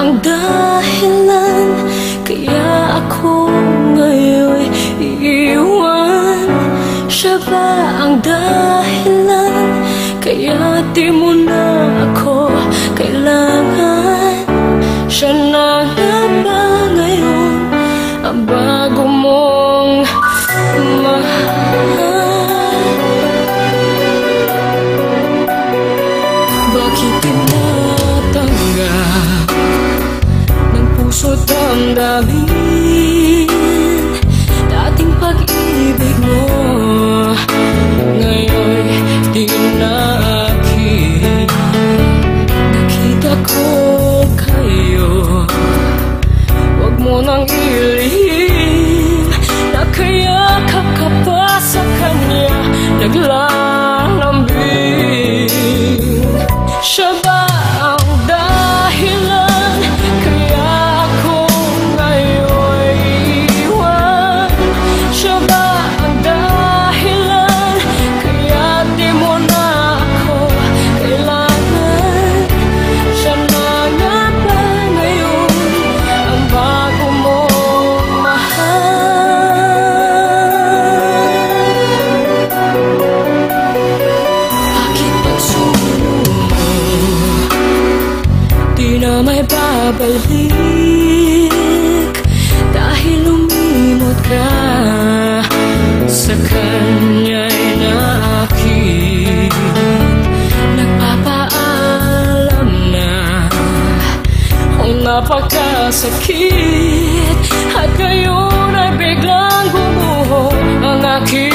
ang dahilan kaya ako ngayon iiwan? Siya ba ang dahilan kaya di mo na ako kailangan? Siya na nga ba ngayon ang bago mong mahal? Bakit tinatanggap ng puso't damdamin dating pag-ibig mo? Ngayon di na akin. Nakita ko kayo, wag mo nang ilihim. Nakayakap ka pa sa kanya, naglalambing. Siya ba ang dahilan kaya ako ngayon iiwan? Siya ba ang dahilan kaya di mo na ako kailangan? Siya na nga ba ngayon ang bago mong mahal? Bakit pagsunod mo di na may babalik? Dahil lumimot ka sa kanya'y naakit. Nagpapaalam na ang napakasakit, at ngayon ay biglang gumuho ang aking